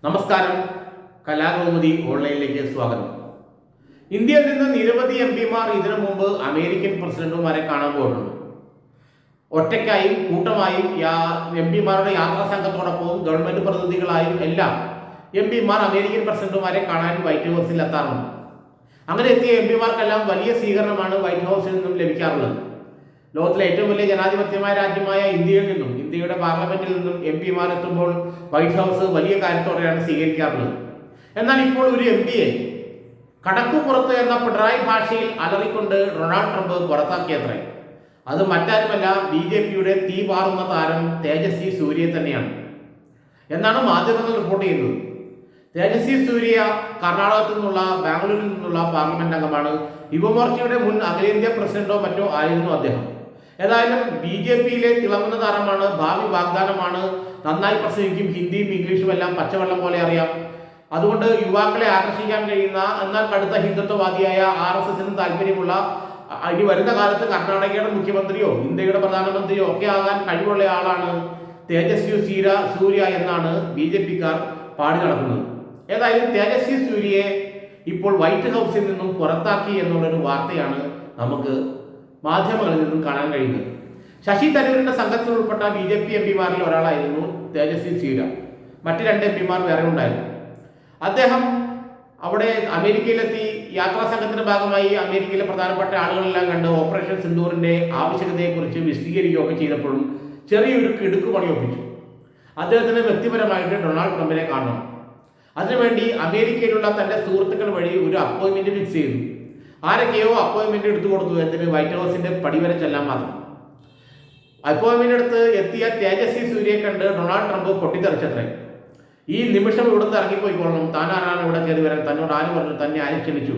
നമസ്കാരം, കലാകൗമുദി ഓൺലൈനിലേക്ക് സ്വാഗതം. ഇന്ത്യയിൽ നിന്ന് നിരവധി പിമാർ ഇതിനു മുമ്പ് അമേരിക്കൻ പ്രസിഡന്റുമാരെ കാണാൻ പോയിട്ടുണ്ട്. ഒറ്റയ്ക്കായും കൂട്ടമായും പിമാരുടെ യാത്രാ സംഘത്തോടൊപ്പവും ഗവൺമെന്റ് പ്രതിനിധികളായും എല്ലാം പിമാർ അമേരിക്കൻ പ്രസിഡന്റുമാരെ കാണാൻ വൈറ്റ് ഹൗസിൽ എത്താറുണ്ട്. അങ്ങനെ എത്തിയ പിമാർക്കെല്ലാം വലിയ സ്വീകരണമാണ് വൈറ്റ് ഹൗസിൽ നിന്നും ലഭിക്കാറുള്ളത്. ലോകത്തിലെ ഏറ്റവും വലിയ ജനാധിപത്യമായ രാജ്യമായ ഇന്ത്യയിൽ നിന്നും, ഇന്ത്യയുടെ പാർലമെന്റിൽ നിന്നും പിമാർ എത്തുമ്പോൾ വൈറ്റ് ഹൗസ് വലിയ കാര്യത്തോടെയാണ് സ്വീകരിക്കാറുള്ളത്. എന്നാൽ ഇപ്പോൾ ഒരു പിയെ കടക്കുപുറത്ത് എന്ന പിണറായി ഭാഷയിൽ അലറിക്കൊണ്ട് ഡൊണാൾഡ് ട്രംപ് പുറത്താക്കിയത്രേ. അത് മറ്റാരുമല്ല, BJPയുടെ തീ പാറുന്ന താരം തേജസ്വി സൂര്യയെ തന്നെയാണ് എന്നാണ് മാധ്യമങ്ങൾ റിപ്പോർട്ട് ചെയ്യുന്നത്. തേജസ്വി സൂര്യ കർണാടകത്തിൽ നിന്നുള്ള, ബാംഗ്ലൂരിൽ നിന്നുള്ള പാർലമെന്റ് അംഗമാണ്. യുവമോർച്ചയുടെ മുൻ അഖിലേന്ത്യാ പ്രസിഡന്റോ മറ്റോ ആയിരുന്നു അദ്ദേഹം. ഏതായാലും BJPയിലെ തിളങ്ങുന്ന താരമാണ്, ഭാവി വാഗ്ദാനമാണ്, നന്നായി പ്രസംഗിക്കും, ഹിന്ദിയും ഇംഗ്ലീഷും എല്ലാം പച്ചവെള്ളം പോലെ അറിയാം. അതുകൊണ്ട് യുവാക്കളെ ആകർഷിക്കാൻ കഴിയുന്ന, എന്നാൽ കടുത്ത ഹിന്ദുത്വവാദിയായ RSSന് താല്പര്യമുള്ള, ഇനി വരുന്ന കാലത്ത് കർണാടകയുടെ മുഖ്യമന്ത്രിയോ ഇന്ത്യയുടെ പ്രധാനമന്ത്രിയോ ഒക്കെ ആകാൻ കഴിവുള്ള ആളാണ് തേജസ്വി സൂര്യ എന്നാണ് BJPക്കാർ പാടി നടക്കുന്നത്. ഏതായാലും തേജസ്വി സൂര്യയെ ഇപ്പോൾ വൈറ്റ് ഹൗസിൽ നിന്നും പുറത്താക്കി എന്നുള്ളൊരു വാർത്തയാണ് നമുക്ക് മാധ്യമങ്ങളിൽ നിന്നും കാണാൻ കഴിയുന്നത്. ശശി തരൂരിന്റെ സംഘത്തിൽ ഉൾപ്പെട്ട BJP പിമാരിൽ ഒരാളായിരുന്നു തേജസ്വി സൂര്യ. മറ്റ് 2 പിമാർ വേറെ ഉണ്ടായിരുന്നു. അദ്ദേഹം അവിടെ അമേരിക്കയിലെത്തി യാത്രാ സംഘത്തിന്റെ ഭാഗമായി അമേരിക്കയിലെ പ്രധാനപ്പെട്ട ആളുകളെല്ലാം കണ്ട് ഓപ്പറേഷൻ സിന്ദൂറിന്റെ ആവശ്യകതയെക്കുറിച്ച് വിശദീകരിക്കുകയൊക്കെ ചെയ്തപ്പോഴും ചെറിയൊരു കിടുക്കുപണി ഒപ്പിച്ചു. അദ്ദേഹത്തിന് വ്യക്തിപരമായിട്ട് ഡൊണാൾഡ് ട്രംപിനെ കാണണം. അതിനുവേണ്ടി അമേരിക്കയിലുള്ള തന്റെ സുഹൃത്തുക്കൾ വഴി ഒരു അപ്പോയിന്റ്മെന്റ് ഫിക്സ് ചെയ്തു. ആരൊക്കെയോ അപ്പോയിന്റ്മെന്റ് എടുത്തു കൊടുത്തു. എന്തിന്? വൈറ്റ് ഹൗസിന്റെ പടി വരെ ചെല്ലാൻ മാത്രം. അപ്പോയിന്റ്മെന്റ് എടുത്ത് എത്തിയ തേജസ്വി സൂര്യയെ കണ്ട് ഡൊണാൾഡ് ട്രംപ് പൊട്ടിത്തെറിച്ചത്രേ. ഈ നിമിഷം ഇവിടുന്ന് ഇറങ്ങിപ്പോയിക്കൊള്ളണം, താനാരാണ് ഇവിടെ കയറി വരാൻ, തന്നോട് ആര് പറഞ്ഞു, തന്നെ ആരും ക്ഷണിച്ചു,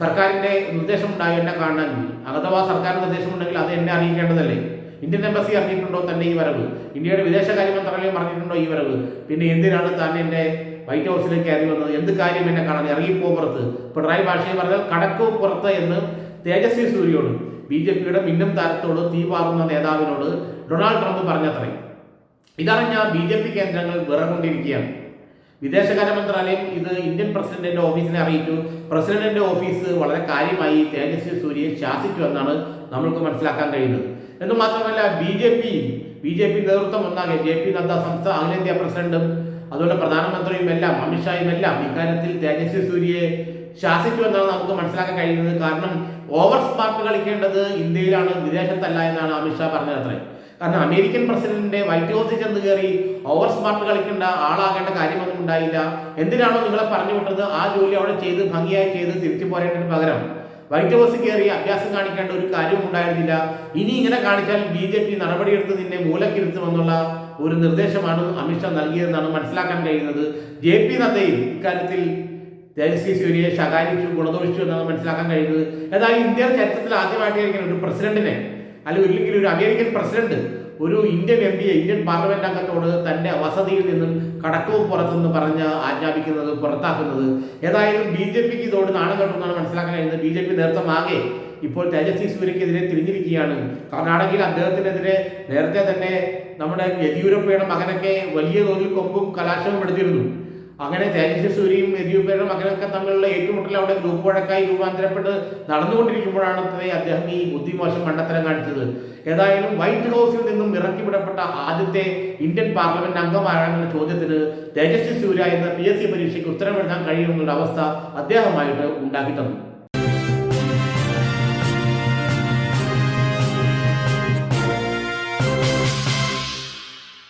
സർക്കാരിന്റെ നിർദ്ദേശമുണ്ടായി എന്നെ കാണണമെങ്കിൽ, അഥവാ സർക്കാർ നിർദ്ദേശമുണ്ടെങ്കിൽ അത് എന്നെ അറിയിക്കേണ്ടതല്ലേ? ഇന്ത്യൻ എംബസി അറിഞ്ഞിട്ടുണ്ടോ തന്നെ ഈ വരവ്? ഇന്ത്യയുടെ വിദേശകാര്യ മന്ത്രാലയം അറിഞ്ഞിട്ടുണ്ടോ ഈ വരവ്? പിന്നെ എന്തിനാണ് താൻ എന്റെ വൈറ്റ് ഹൗസിലേക്ക് കയറി വന്നത്? എന്ത് കാര്യം എന്നെ കാണാൻ? ഇറങ്ങിപ്പോ പുറത്ത്. പിണറായി ഭാഷയിൽ പറഞ്ഞാൽ കടക്കു പുറത്ത് എന്ന് തേജസ്വി സൂര്യയോട്, BJPയുടെ മിന്നും താരത്തോട്, തീ പാറുന്ന നേതാവിനോട് ഡൊണാൾഡ് ട്രംപ് പറഞ്ഞത്രേ. ഇതറിഞ്ഞ BJP കേന്ദ്രങ്ങൾ വിറകൊണ്ടിരിക്കുകയാണ്. വിദേശകാര്യ മന്ത്രാലയം ഇത് ഇന്ത്യൻ പ്രസിഡന്റിന്റെ ഓഫീസിനെ അറിയിച്ചു. പ്രസിഡന്റിന്റെ ഓഫീസ് വളരെ കാര്യമായി തേജസ്വി സൂര്യയെ ശാസിച്ചു എന്നാണ് നമ്മൾക്ക് മനസ്സിലാക്കാൻ കഴിയുന്നത്. എന്ന് മാത്രമല്ല BJP നേതൃത്വം ഒന്നാകെ, JP നദ്ദ സംസ്ഥാന അഖിലേന്ത്യാ പ്രസിഡന്റും അതുപോലെ പ്രധാനമന്ത്രിയും എല്ലാം, അമിത്ഷായും എല്ലാം ഇക്കാര്യത്തിൽ തേജസ്വി സൂര്യയെ ശാസിച്ചു എന്നാണ് നമുക്ക് മനസ്സിലാക്കാൻ കഴിയുന്നത്. കാരണം ഓവർ സ്മാർട്ട് കളിക്കേണ്ടത് ഇന്ത്യയിലാണ്, വിദേശത്തല്ല എന്നാണ് അമിത്ഷാ പറഞ്ഞത്. കാരണം അമേരിക്കൻ പ്രസിഡന്റിന്റെ വൈറ്റ് ഹൗസിൽ ചെന്ന് കയറി ഓവർ സ്മാർട്ട് കളിക്കേണ്ട ആളാകേണ്ട കാര്യമൊന്നും ഉണ്ടായില്ല. എന്തിനാണോ നിങ്ങളെ പറഞ്ഞു വിട്ടത് ആ ജോലി അവിടെ ചെയ്ത് ഭംഗിയായി ചെയ്ത് തിരിച്ചു പോരേണ്ടതിന് പകരം വൈറ്റ് ഹൗസിൽ കയറി അഭ്യാസം കാണിക്കേണ്ട ഒരു കാര്യവും ഉണ്ടായിരുന്നില്ല. ഇനി ഇങ്ങനെ കാണിച്ചാൽ BJP നടപടിയെടുത്ത് നിന്നെ മൂലക്കിരുത്തുമെന്നുള്ള ഒരു നിർദ്ദേശമാണ് അമിത്ഷാ നൽകിയതെന്നാണ് മനസ്സിലാക്കാൻ കഴിയുന്നത്. JP നദ്ദയും ഇക്കാര്യത്തിൽ തേജസ്വി സൂര്യയെ ശകാരിച്ചു, ഗുണദോഷിച്ചു എന്നാണ് മനസ്സിലാക്കാൻ കഴിയുന്നത്. ഏതായാലും ഇന്ത്യൻ ചരിത്രത്തിൽ ആദ്യമായിട്ടായിരിക്കും ഒരു പ്രസിഡന്റിനെ, അല്ലെങ്കിൽ ഒരു അമേരിക്കൻ പ്രസിഡന്റ് ഒരു ഇന്ത്യൻ MPയെ, ഇന്ത്യൻ പാർലമെന്റ് അംഗത്തോട് തന്റെ വസതിയിൽ നിന്നും കടക്കവും പുറത്തുനിന്ന് പറഞ്ഞ് ആജ്ഞാപിക്കുന്നത്, പുറത്താക്കുന്നത്. ഏതായാലും BJPക്ക് ഇതോട് നാണം കെട്ടുമെന്നാണ് മനസ്സിലാക്കാൻ കഴിയുന്നത്. BJP നേതൃത്വമാകെ ഇപ്പോൾ തേജസ്വി സൂര്യക്കെതിരെ തിരിഞ്ഞിരിക്കുകയാണ്. കർണാടകയിൽ അദ്ദേഹത്തിനെതിരെ നേരത്തെ തന്നെ നമ്മുടെ യെദ്യൂരപ്പയുടെ മകനൊക്കെ വലിയ തോതിൽ കൊമ്പും കലാശവും എടുത്തിരുന്നു. അങ്ങനെ തേജസ്വി സൂര്യയും യെദ്യൂരപ്പയുടെ മകനൊക്കെ തമ്മിലുള്ള ഏറ്റുമുട്ടൽ അവിടെ ഗ്രൂപ്പ് വഴക്കായി രൂപാന്തരപ്പെട്ട് നടന്നുകൊണ്ടിരിക്കുമ്പോഴാണ് അദ്ദേഹം ഈ ബുദ്ധിമോശം മണ്ടത്തരം കാണിച്ചത്. ഏതായാലും വൈറ്റ് ഹൗസിൽ നിന്നും ഇറക്കിവിടപ്പെട്ട ആദ്യത്തെ ഇന്ത്യൻ പാർലമെന്റ് അംഗമാരാണെന്ന ചോദ്യത്തിന് തേജസ്വി സൂര്യ എന്ന PSC പരീക്ഷയ്ക്ക് ഉത്തരം എഴുതാൻ കഴിയുമെന്നുള്ള അവസ്ഥ അദ്ദേഹമായിട്ട് ഉണ്ടാക്കി തന്നു.